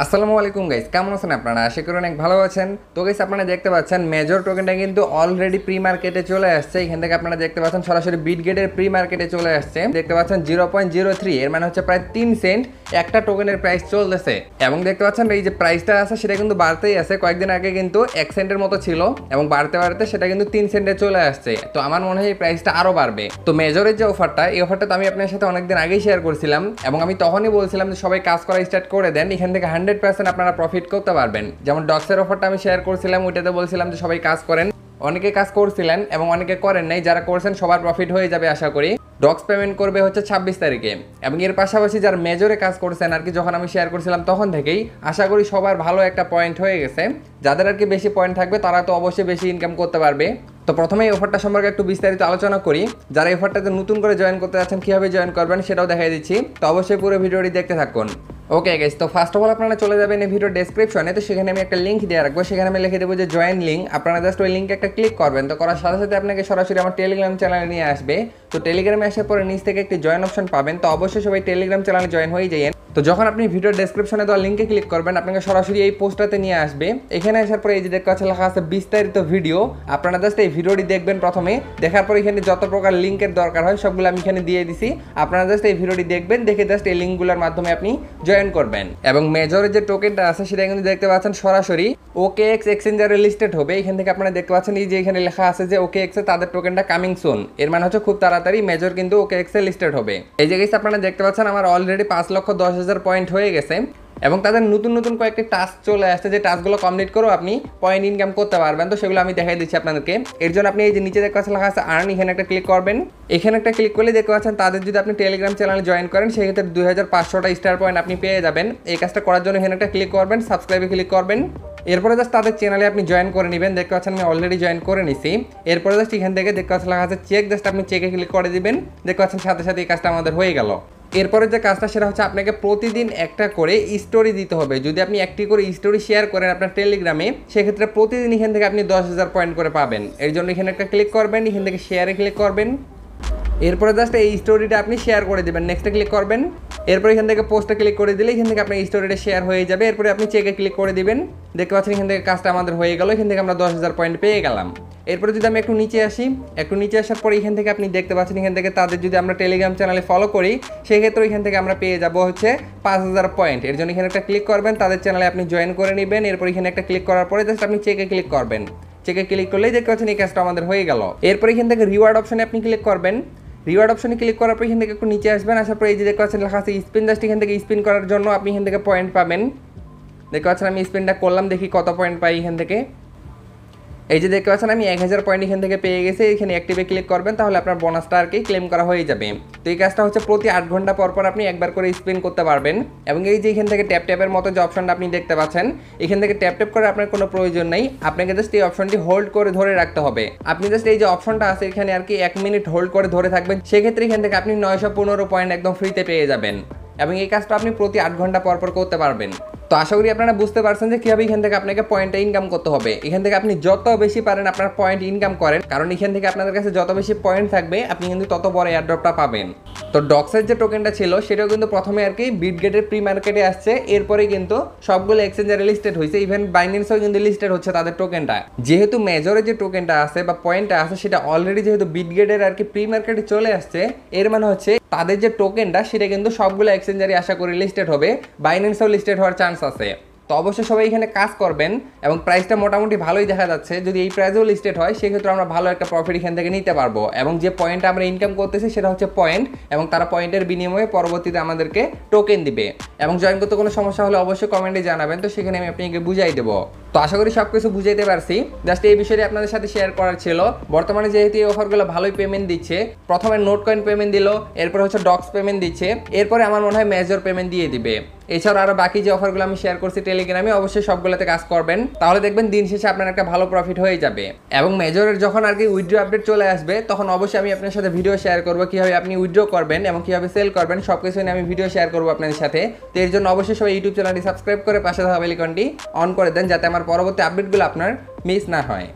আসসালামু আলাইকুম গাইস, কেমন আছেন আপনারা? আশা করি অনেক ভালো আছেন। তো গাইস, আপনারা দেখতে পাচ্ছেন মেজর টোকেনটা কিন্তু অলরেডি প্রি মার্কেটে চলে আসছে। এখান থেকে আপনারা দেখতে পাচ্ছেন সরাসরি বিটগেটের প্রি মার্কেটে চলে আসছে। দেখতে পাচ্ছেন 0.03, এর মানে হচ্ছে প্রায় 3 সেন্ট একটা টোকেনের প্রাইস চলতেছে। এবং দেখতে পাচ্ছেন এই যে প্রাইসটা আছে সেটা কিন্তু বাড়তেই আছে। কয়েকদিন আগে কিন্তু 1 সেন্টের মতো ছিল এবং বাড়তে বাড়তে সেটা কিন্তু 3 সেন্টে চলে আসছে। তো আমার মনে হয় এই প্রাইসটা আরো বাড়বে। তো মেজরের যে অফারটা, এই অফারটা তো আমি আপনার সাথে অনেকদিন আগেই শেয়ার করছিলাম এবং আমি তখনই বলছিলাম যে সবাই কাজ করা স্টার্ট করে দেন, এখান থেকে 100% আপনারা প্রফিট করতে পারবেন। যেমন ডক্সের অফারটা আমি শেয়ার করছিলাম, ওইটাতে বলছিলাম যে সবাই কাজ করেন। অনেকে কাজ করছিলেন এবং অনেকে করেন নাই। যারা করছেন সবার প্রফিট হয়ে যাবে আশা করি। ডক্স পেমেন্ট করবে হচ্ছে 26 তারিখে এবং এর পাশাপাশি যারা মেজরে কাজ করছেন আর কি, যখন আমি শেয়ার করছিলাম তখন থেকেই আশা করি সবার ভালো একটা পয়েন্ট হয়ে গেছে। যাদের আর কি বেশি পয়েন্ট থাকবে তারা তো অবশ্যই বেশি ইনকাম করতে পারবে। তো প্রথমে এই অফারটা সম্পর্কে একটু বিস্তারিত আলোচনা করি। যারা এই অফারটাতে নতুন করে জয়েন করতে যাচ্ছেন কীভাবে জয়েন করবেন সেটাও দেখাই দিচ্ছি। তো অবশ্যই পুরো ভিডিওটি দেখতে থাকুন। ওকে গাইস, তো ফার্স্ট অফ অল আপনারা চলে যাবেন এই ভিডিও ডেসক্রিপশনে। তো সেখানে আমি একটা লিঙ্ক দিয়ে রাখবো, সেখানে আমি লিখে দেবো যে জয়েন লিঙ্ক। আপনারা জাস্ট ওই লিঙ্কে একটা ক্লিক করবেন। তো করার সাথে সাথে আপনাকে সরাসরি আমার টেলিগ্রাম চ্যানেলে নিয়ে আসবে। তো টেলিগ্রামে আসার পরে নিচ থেকে একটি জয়েন অপশন পাবেন। তো অবশ্যই সবাই টেলিগ্রাম চ্যানেলে জয়েন হয়ে যাবেন। তো যখন আপনি ভিডিও ডেসক্রিপশনে দেওয়া লিঙ্কে ক্লিক করবেন, আপনাকে সরাসরি এই পোস্টটাতে নিয়ে আসবে। এখানে আসার পরে এই যে দেখতে পাচ্ছেন লেখা আছে বিস্তারিত ভিডিও। আপনারা জাস্ট এই ভিডিওটি দেখবেন প্রথমে। দেখার পর এখানে যত প্রকার লিঙ্কের দরকার হয় সবগুলো আমি এখানে দিয়ে দিছি। আপনারা জাস্ট এই ভিডিওটি দেখবেন, দেখে জাস্ট এই লিঙ্কগুলোর মাধ্যমে আপনি জয়েন করবেন। এবং মেজরের যে টোকেনটা আছে সেটা কিন্তু দেখতে পাচ্ছেন সরাসরি OKX এক্সচেঞ্জারে লিস্টেড হবে। এখান থেকে আপনারা দেখতে পাচ্ছেন এই যে এখানে লেখা আছে যে OKX এ তাদের টোকেনটা কামিং সুন। এর মানে হচ্ছে খুব তাড়াতাড়ি মেজর কিন্তু OKX এ লিস্টেড হবে। এই যে গাইস, আপনারা দেখতে পাচ্ছেন আমার অলরেডি 5,10,000 পয়েন্ট হয়ে গেছে এবং তাদের নতুন নতুন কয়েকটি টাস্ক চলে আসছে, যে টাস্কগুলো কমপ্লিট করেও আপনি পয়েন্ট ইনকাম করতে পারবেন। তো সেগুলো আমি দেখাই দিচ্ছি আপনাদেরকে। এর জন্য আপনি এই যে নিচে দেখতে পাচ্ছেন লেখা আছে আর্ন, এখানে একটা ক্লিক করবেন। এখানে একটা ক্লিক করলে দেখতে পাচ্ছেন তাদের যদি আপনি টেলিগ্রাম চ্যানেলে জয়েন করেন সেক্ষেত্রে 2500টা স্টার পয়েন্ট আপনি পেয়ে যাবেন। এই কাজটা করার জন্য এখানে একটা ক্লিক করবেন, সাবস্ক্রাইবে ক্লিক করবেন। এরপরে জাস্ট তাদের চ্যানেলে আপনি জয়েন করে নেবেন। দেখতে পাচ্ছেন আমি অলরেডি জয়েন করে নিছি। এরপরে জাস্ট এখান থেকে দেখতে পাচ্ছেন লেখা আছে চেক, জাস্ট আপনি চেকে ক্লিক করে দিবেন। দেখতে পাচ্ছেন সাথে সাথে এই কাজটা আমাদের হয়ে গেল। এরপরে যে কাজটা সেটা হচ্ছে আপনাকে প্রতিদিন একটা করে স্টোরি দিতে হবে। যদি আপনি একটি করে স্টোরি শেয়ার করেন আপনার টেলিগ্রামে, সেক্ষেত্রে প্রতিদিন এখান থেকে আপনি 10,000 পয়েন্ট করে পাবেন। এর জন্য এখানে একটা ক্লিক করবেন, এখান থেকে শেয়ারে ক্লিক করবেন। এরপরে জাস্ট এই স্টোরিটা আপনি শেয়ার করে দেবেন, নেক্সটে ক্লিক করবেন। এরপর এখান থেকে পোস্টে ক্লিক করে দিলে এখান থেকে আপনার স্টোরিটা শেয়ার হয়ে যাবে। এরপরে আপনি চেকে ক্লিক করে দিবেন। দেখতে পাচ্ছেন এখান থেকে কাজটা আমাদের হয়ে গেল। এখান থেকে আমরা 10,000 পয়েন্ট পেয়ে গেলাম। এরপরে যদি আমি একটু নিচে আসি, একটু নিচে আসার পরে এখান থেকে আপনি দেখতে পাচ্ছেন এখান থেকে তাদের যদি আমরা টেলিগ্রাম চ্যানেলে ফলো করি সেক্ষেত্রে এখান থেকে আমরা পেয়ে যাব হচ্ছে 5,000 পয়েন্ট। এর জন্য এখানে একটা ক্লিক করবেন, তাদের চ্যানেলে আপনি জয়েন করে নেবেন। এরপর এখানে একটা ক্লিক করার পরে জাস্ট আপনি চেকে ক্লিক করবেন। চেকে ক্লিক করলেই দেখতে পাচ্ছেন এই কাজটা আমাদের হয়ে গেল। এরপর এখান থেকে রিওয়ার্ড অপশনে আপনি ক্লিক করবেন। রিওয়ার্ড অপশনে ক্লিক করার পর এখান থেকে একটু নিচে আসবেন। আসার পর এই যে দেখতে পাচ্ছেন লেখা আছে স্পিন, জাস্ট এখান থেকে স্পিন করার জন্য আপনি এখান থেকে পয়েন্ট পাবেন। দেখতে পাচ্ছেন আমি স্পিনটা করলাম, দেখি কত পয়েন্ট পাই এখান থেকে। এই যে দেখতে পাচ্ছেন আমি 1000 পয়েন্ট এখান থেকে পেয়ে গেছি। এখানে অ্যাক্টিভে ক্লিক করবেন, তাহলে আপনার বোনাসটা আর কি ক্লেম করা হয়ে যাবে। তো এই কাজটা হচ্ছে প্রতি 8 ঘন্টা পর পর আপনি একবার করে স্পিন করতে পারবেন। এবং এই যে এখান থেকে ট্যাপ ট্যাপের মতো যে অপশনটা আপনি দেখতে পাচ্ছেন, এখান থেকে ট্যাপ ট্যাপ করে আপনার কোনো প্রয়োজন নেই। আপনাকে জাস্ট এই অপশনটি হোল্ড করে ধরে রাখতে হবে। আপনি জাস্ট এই যে অপশনটা আছে এখানে আর কি 1 মিনিট হোল্ড করে ধরে থাকবেন। সেক্ষেত্রে এখান থেকে আপনি 915 পয়েন্ট একদম ফ্রিতে পেয়ে যাবেন এবং এই কাজটা আপনি প্রতি 8 ঘন্টা পর পর করতে পারবেন। তো আশা করি আপনারা বুঝতে পারছেন যে কীভাবে এখান থেকে আপনাকে পয়েন্টটা ইনকাম করতে হবে। এখান থেকে আপনি যত বেশি পারেন আপনার পয়েন্ট ইনকাম করেন, কারণ এখান থেকে আপনাদের কাছে যত বেশি পয়েন্ট থাকবে আপনি কিন্তু তত বড় এয়ারড্রপটা পাবেন। তো ডক্সের যে টোকেনটা ছিল সেটাও কিন্তু প্রথমে আর কি বিটগেটের প্রি মার্কেটে আসছে। এরপরে কিন্তু সবগুলো এক্সচেঞ্জারে লিস্টেড হয়েছে, ইভেন বাইন্যান্সেও কিন্তু লিস্টেড হচ্ছে তাদের টোকেনটা। যেহেতু মেজরের যে টোকেনটা আছে বা পয়েন্টটা আছে সেটা অলরেডি যেহেতু বিটগেটের আর কি প্রি মার্কেটে চলে আসছে, এর মানে হচ্ছে তাদের যে টোকেনটা সেটা কিন্তু সবগুলো এক্সচেঞ্জারে আশা করি লিস্টেড হবে। বাইন্যান্সেও লিস্টেড হওয়ার চান্স আছে। তো অবশ্যই সবাই এখানে কাজ করবেন এবং প্রাইসটা মোটামুটি ভালোই দেখা যাচ্ছে। যদি এই প্রাইসেও লিস্টেড হয় সেক্ষেত্রে আমরা ভালো একটা প্রফিট এখান থেকে নিতে পারবো। এবং যে পয়েন্টটা আমরা ইনকাম করতেছি সেটা হচ্ছে পয়েন্ট, এবং তারা পয়েন্টের বিনিময়ে পরবর্তীতে আমাদেরকে টোকেন দিবে। এবং জয়েন করতে কোনো সমস্যা হলে অবশ্যই কমেন্টে জানাবেন, তো সেখানে আমি আপনাকে বুঝাই দেবো। তো আশা করি সব কিছু বুঝাইতে পারছি। জাস্ট এই বিষয়টি আপনাদের সাথে শেয়ার করার ছিল। বর্তমানে যেহেতু এই অফারগুলো ভালোই পেমেন্ট দিচ্ছে, প্রথমে নোট কয়েন পেমেন্ট দিল, এরপর হচ্ছে ডক্স পেমেন্ট দিচ্ছে, এরপরে আমার মনে হয় মেজর পেমেন্ট দিয়ে দিবে। এছাড়াও আরও বাকি যে অফারগুলো আমি শেয়ার করছি টেলিগ্রামে, অবশ্যই সবগুলোতে কাজ করবেন, তাহলে দেখবেন দিন শেষে আপনার একটা ভালো প্রফিট হয়ে যাবে। এবং মেজরের যখন আর কি উইথড্র আপডেট চলে আসবে তখন অবশ্যই আমি আপনার সাথে ভিডিও শেয়ার করবো কীভাবে আপনি উইথড্র করবেন এবং কীভাবে সেল করবেন, সব কিছু নিয়ে আমি ভিডিও শেয়ার করবো আপনাদের সাথে। তো এর জন্য অবশ্যই সবাই ইউটিউব চ্যানেলটি সাবস্ক্রাইব করে পাশে থাকা বেল আইকনটি অন করে দেন, যাতে আমার পরবর্তী আপডেটগুলো আপনার মিস না হয়।